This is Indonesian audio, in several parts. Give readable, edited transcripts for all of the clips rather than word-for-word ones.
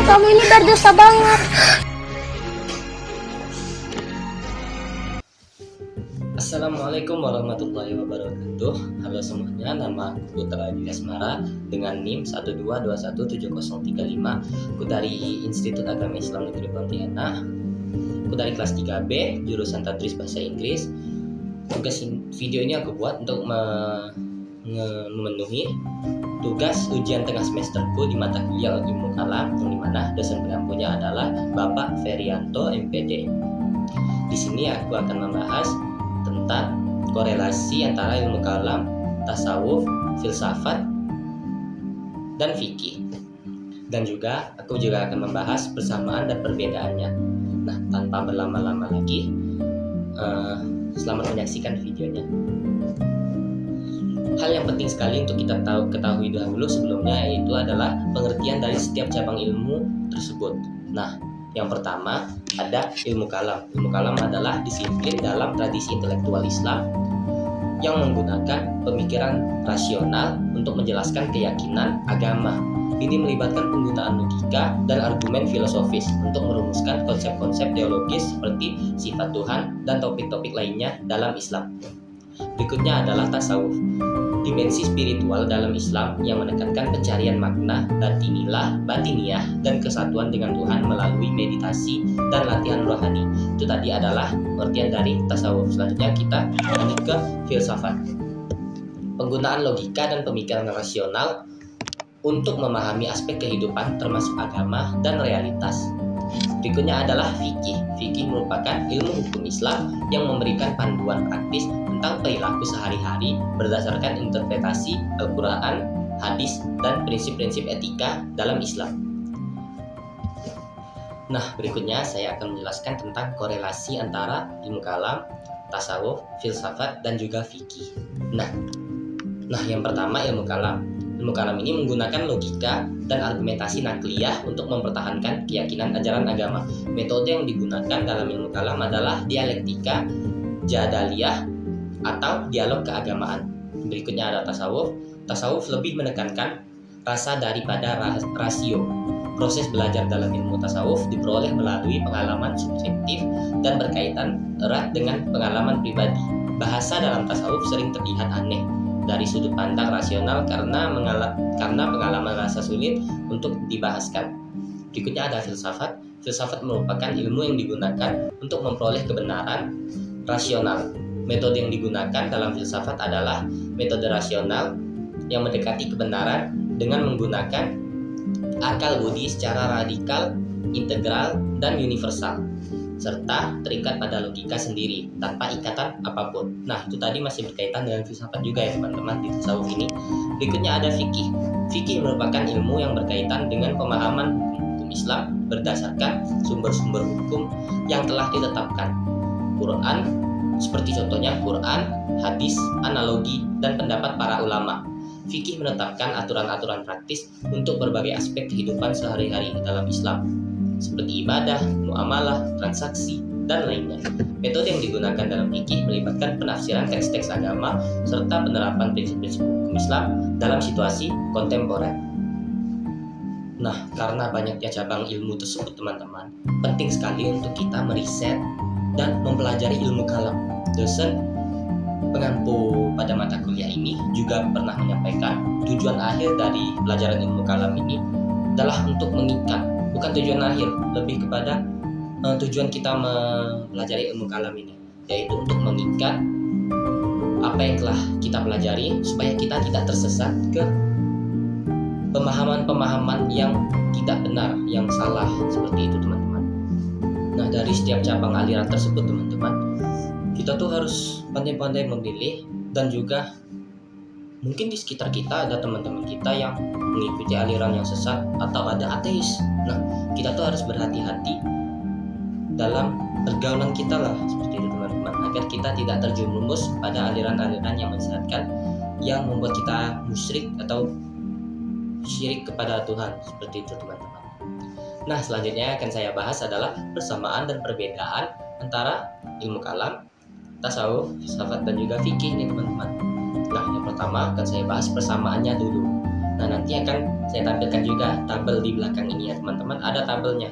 kamu ini berdosa banget. Assalamualaikum warahmatullahi wabarakatuh. Halo semuanya, nama aku Putra Adi Asmara dengan NIM 1217035. Aku dari Institut Agama Islam Negeri Pontianak. Aku dari kelas 3B, jurusan Tadris Bahasa Inggris. Tugas video ini aku buat untuk memenuhi tugas ujian tengah semesterku di mata kuliah Ilmu Kalam, yang dimana dosen pengampunya adalah Bapak Ferianto MPD. Di sini aku akan membahas tentang korelasi antara ilmu kalam, tasawuf, filsafat, dan fikih. Dan juga aku akan membahas persamaan dan perbedaannya. Nah, tanpa berlama-lama lagi, selamat menyaksikan videonya. Hal yang penting sekali untuk kita ketahui dahulu sebelumnya yaitu adalah pengertian dari setiap cabang ilmu tersebut. Nah, yang pertama ada ilmu kalam. Ilmu kalam adalah disiplin dalam tradisi intelektual Islam yang menggunakan pemikiran rasional untuk menjelaskan keyakinan agama. Ini melibatkan penggunaan logika dan argumen filosofis untuk merumuskan konsep-konsep teologis seperti sifat Tuhan dan topik-topik lainnya dalam Islam. Berikutnya adalah tasawuf, dimensi spiritual dalam Islam yang menekankan pencarian makna, batiniah, dan kesatuan dengan Tuhan melalui meditasi dan latihan rohani. Itu tadi adalah pengertian dari tasawuf. Selanjutnya kita lanjut ke filsafat. Penggunaan logika dan pemikiran rasional untuk memahami aspek kehidupan termasuk agama dan realitas. Berikutnya adalah fikih. Fikih merupakan ilmu hukum Islam yang memberikan panduan praktis tentang perilaku sehari-hari berdasarkan interpretasi Al-Quran, hadis, dan prinsip-prinsip etika dalam Islam. Nah, berikutnya saya akan menjelaskan tentang korelasi antara ilmu kalam, tasawuf, filsafat, dan juga fikih. Nah, yang pertama ilmu kalam. Ilmu kalam ini menggunakan logika dan argumentasi nakliyah untuk mempertahankan keyakinan ajaran agama. Metode yang digunakan dalam ilmu kalam adalah dialektika, jadaliyah, atau dialog keagamaan. Berikutnya ada tasawuf. Tasawuf lebih menekankan rasa daripada rasio. Proses belajar dalam ilmu tasawuf diperoleh melalui pengalaman subjektif dan berkaitan erat dengan pengalaman pribadi. Bahasa dalam tasawuf sering terlihat aneh dari sudut pandang rasional karena pengalaman rasa sulit untuk dibahaskan. Berikutnya ada filsafat. Filsafat merupakan ilmu yang digunakan untuk memperoleh kebenaran rasional. Metode yang digunakan dalam filsafat adalah metode rasional yang mendekati kebenaran dengan menggunakan akal budi secara radikal, integral, dan universal, serta terikat pada logika sendiri tanpa ikatan apapun. Nah, itu tadi masih berkaitan dengan filsafat juga ya teman-teman di tasawuf ini. Berikutnya ada fikih. Fikih merupakan ilmu yang berkaitan dengan pemahaman hukum Islam berdasarkan sumber-sumber hukum yang telah ditetapkan. Quran, seperti contohnya Quran, hadis, analogi, dan pendapat para ulama. Fikih menetapkan aturan-aturan praktis untuk berbagai aspek kehidupan sehari-hari dalam Islam, seperti ibadah, muamalah, transaksi, dan lainnya. Metode yang digunakan dalam fikih melibatkan penafsiran teks-teks agama serta penerapan prinsip-prinsip hukum Islam dalam situasi kontemporer. Nah, karena banyaknya cabang ilmu tersebut teman-teman, penting sekali untuk kita meriset dan mempelajari ilmu kalam. Dosen pengampu pada mata kuliah ini juga pernah menyampaikan tujuan akhir dari pelajaran ilmu kalam ini adalah untuk mengikat, bukan tujuan akhir, lebih kepada tujuan kita mempelajari ilmu kalam ini, yaitu untuk mengikat apa yang telah kita pelajari supaya kita tidak tersesat ke pemahaman-pemahaman yang tidak benar, yang salah, seperti itu teman-teman. Nah, dari setiap cabang aliran tersebut teman-teman, kita tuh harus pandai-pandai memilih, dan juga mungkin di sekitar kita ada teman-teman kita yang mengikuti aliran yang sesat atau ada ateis. Nah, kita tuh harus berhati-hati dalam pergaulan kita lah, seperti itu teman-teman, agar kita tidak terjerumus pada aliran-aliran yang menyesatkan, yang membuat kita musyrik atau syirik kepada Tuhan, seperti itu teman-teman. Nah, selanjutnya akan saya bahas adalah persamaan dan perbedaan antara ilmu kalam, tasawuf, filsafat, dan juga fikih nih teman-teman. Nah, yang pertama akan saya bahas persamaannya dulu. Nah, nanti akan saya tampilkan juga tabel di belakang ini ya teman-teman. Ada tabelnya.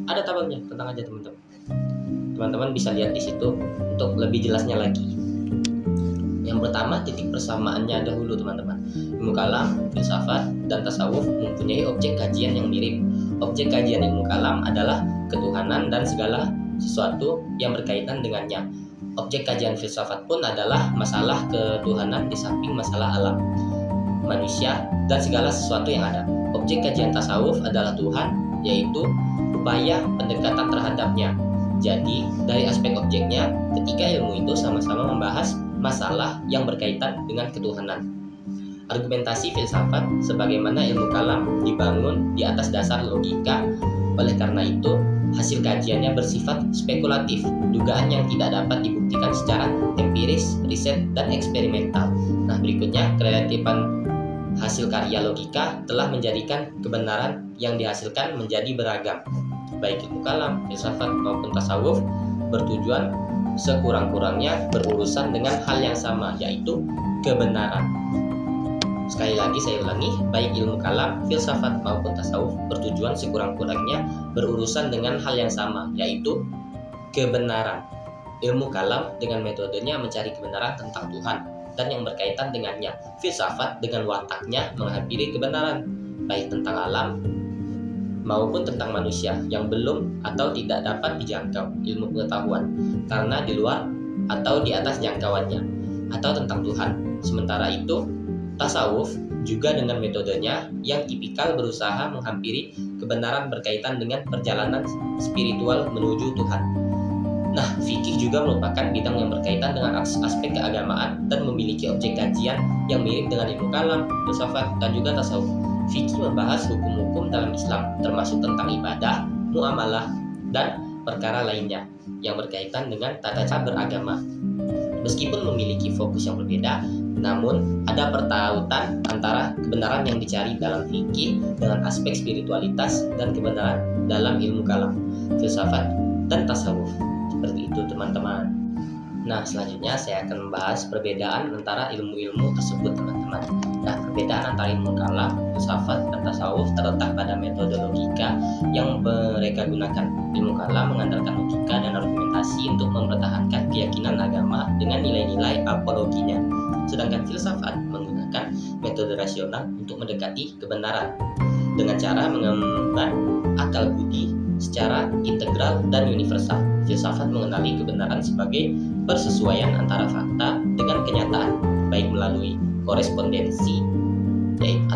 Tenang aja teman-teman. Teman-teman bisa lihat di situ untuk lebih jelasnya lagi. Yang pertama, titik persamaannya dahulu teman-teman. Ilmu kalam, filsafat, dan tasawuf mempunyai objek kajian yang mirip. Objek kajian ilmu kalam adalah ketuhanan dan segala sesuatu yang berkaitan dengannya. Objek kajian filsafat pun adalah masalah ketuhanan di samping masalah alam, manusia, dan segala sesuatu yang ada. Objek kajian tasawuf adalah Tuhan, yaitu upaya pendekatan terhadapnya. Jadi, dari aspek objeknya, ketika ilmu itu sama-sama membahas masalah yang berkaitan dengan ketuhanan. Argumentasi filsafat sebagaimana ilmu kalam dibangun di atas dasar logika. Oleh karena itu, hasil kajiannya bersifat spekulatif, dugaan yang tidak dapat dibuktikan secara empiris, riset, dan eksperimental. Nah, berikutnya, kerelatifan hasil karya logika telah menjadikan kebenaran yang dihasilkan menjadi beragam. Baik ilmu kalam, filsafat, maupun tasawuf bertujuan sekurang-kurangnya berurusan dengan hal yang sama, yaitu kebenaran. Sekali lagi saya ulangi, baik ilmu kalam, filsafat, maupun tasawuf bertujuan sekurang-kurangnya berurusan dengan hal yang sama, yaitu kebenaran. Ilmu kalam dengan metodenya mencari kebenaran tentang Tuhan dan yang berkaitan dengannya. Filsafat dengan wataknya menghampiri kebenaran, baik tentang alam maupun tentang manusia yang belum atau tidak dapat dijangkau ilmu pengetahuan karena di luar atau di atas jangkauannya, atau tentang Tuhan. Sementara itu, tasawuf juga dengan metodenya yang tipikal berusaha menghampiri kebenaran berkaitan dengan perjalanan spiritual menuju Tuhan. Nah, fikih juga merupakan bidang yang berkaitan dengan aspek keagamaan dan memiliki objek kajian yang mirip dengan ilmu kalam, filsafat, dan juga tasawuf. Fikih membahas hukum-hukum dalam Islam, termasuk tentang ibadah, muamalah, dan perkara lainnya yang berkaitan dengan tata cara beragama. Meskipun memiliki fokus yang berbeda, namun ada pertautan antara kebenaran yang dicari dalam fikih dengan aspek spiritualitas dan kebenaran dalam ilmu kalam, filsafat, dan tasawuf. Seperti itu teman-teman. Nah, selanjutnya saya akan membahas perbedaan antara ilmu-ilmu tersebut teman-teman. Nah, perbedaan antara ilmu kalam, filsafat, dan tasawuf terletak pada metode logika yang mereka gunakan. Ilmu kalam mengandalkan logika dan argumentasi untuk mempertahankan keyakinan agama dengan nilai-nilai apologinya. Sedangkan filsafat menggunakan metode rasional untuk mendekati kebenaran dengan cara mengemban akal budi secara integral dan universal. Filsafat mengenali kebenaran sebagai persesuaian antara fakta dengan kenyataan, baik melalui korespondensi,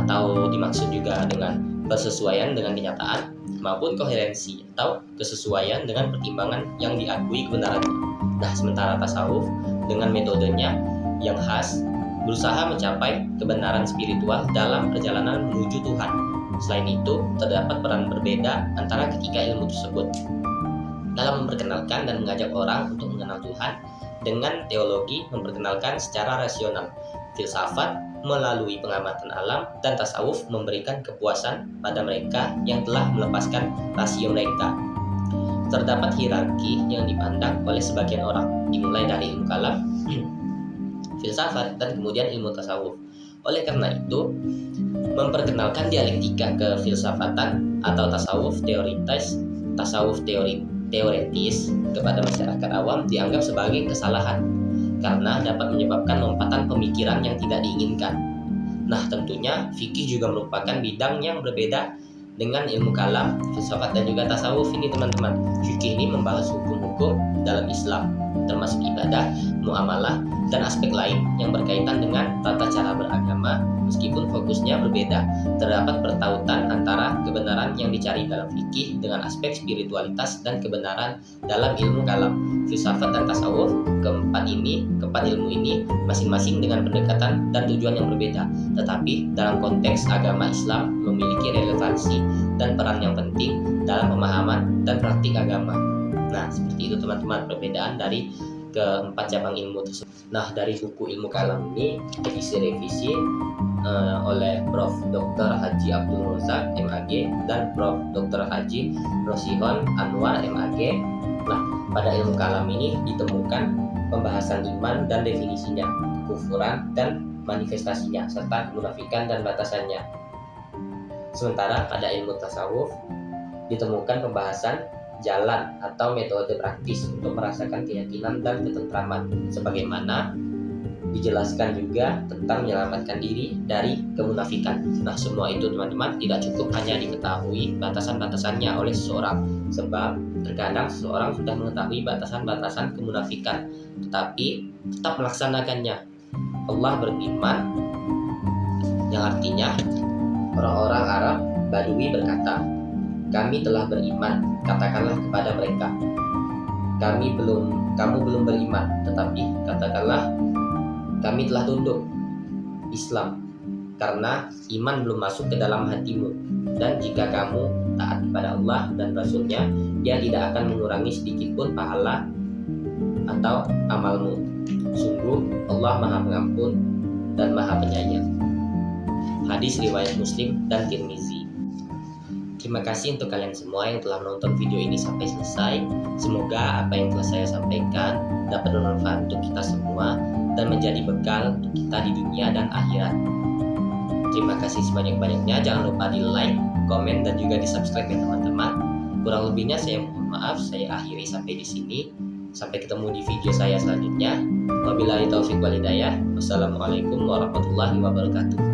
atau dimaksud juga dengan persesuaian dengan kenyataan, maupun koherensi atau kesesuaian dengan pertimbangan yang diakui kebenarannya. Nah, sementara tasawuf dengan metodenya yang khas berusaha mencapai kebenaran spiritual dalam perjalanan menuju Tuhan. Selain itu, terdapat peran berbeda antara ketiga ilmu tersebut dalam memperkenalkan dan mengajak orang untuk mengenal Tuhan. Dengan teologi memperkenalkan secara rasional, filsafat melalui pengamatan alam, dan tasawuf memberikan kepuasan pada mereka yang telah melepaskan rasio mereka. Terdapat hierarki yang dipandang oleh sebagian orang, dimulai dari ilmu kalam, filsafat, dan kemudian ilmu tasawuf. Oleh karena itu, memperkenalkan dialektika kefilsafatan atau tasawuf teoretis kepada masyarakat awam dianggap sebagai kesalahan karena dapat menyebabkan lompatan pemikiran yang tidak diinginkan. Nah, tentunya fikih juga merupakan bidang yang berbeda dengan ilmu kalam, filsafat, dan juga tasawuf ini teman-teman. Fikih ini membahas hukum-hukum dalam Islam, termasuk ibadah, muamalah, dan aspek lain yang berkaitan dengan tata cara beragama. Meskipun fokusnya berbeda, terdapat pertautan antara kebenaran yang dicari dalam fikih dengan aspek spiritualitas dan kebenaran dalam ilmu kalam, filsafat, dan tasawuf. Keempat ilmu ini masing-masing dengan pendekatan dan tujuan yang berbeda, tetapi dalam konteks agama Islam memiliki relevansi dan peran yang penting dalam pemahaman dan praktik agama. Nah, seperti itu teman-teman perbedaan dari keempat cabang ilmu tersebut. Nah, dari buku ilmu kalam ini diisi revisi oleh Prof. Dr. Haji Abdul Rozak MAG dan Prof. Dr. Haji Rosihon Anwar MAG. Nah, pada ilmu kalam ini ditemukan pembahasan iman dan definisinya, kekufuran dan manifestasinya, serta kemunafikan dan batasannya. Sementara pada ilmu tasawuf ditemukan pembahasan jalan atau metode praktis untuk merasakan keyakinan dan ketentraman, sebagaimana dijelaskan juga tentang menyelamatkan diri dari kemunafikan. Nah, semua itu teman-teman tidak cukup hanya diketahui batasan-batasannya oleh seseorang, sebab terkadang seseorang sudah mengetahui batasan-batasan kemunafikan tetapi tetap melaksanakannya. Allah berfirman, yang artinya orang-orang Arab Badui berkata, "Kami telah beriman." Katakanlah kepada mereka, kamu belum beriman, tetapi katakanlah, kami telah tunduk Islam, karena iman belum masuk ke dalam hatimu. Dan jika kamu taat kepada Allah dan Rasul-Nya, Dia tidak akan mengurangi sedikit pun pahala atau amalmu. Sungguh Allah Maha Pengampun dan Maha Penyayang. Hadis riwayat Muslim dan Tirmizi. Terima kasih untuk kalian semua yang telah menonton video ini sampai selesai. Semoga apa yang telah saya sampaikan dapat bermanfaat untuk kita semua dan menjadi bekal untuk kita di dunia dan akhirat. Terima kasih sebanyak-banyaknya. Jangan lupa di like, komen, dan juga di subscribe ya teman-teman. Kurang lebihnya saya mohon maaf. Saya akhiri sampai di sini. Sampai ketemu di video saya selanjutnya. Wabillahi taufiq wal hidayah. Wassalamualaikum warahmatullahi wabarakatuh.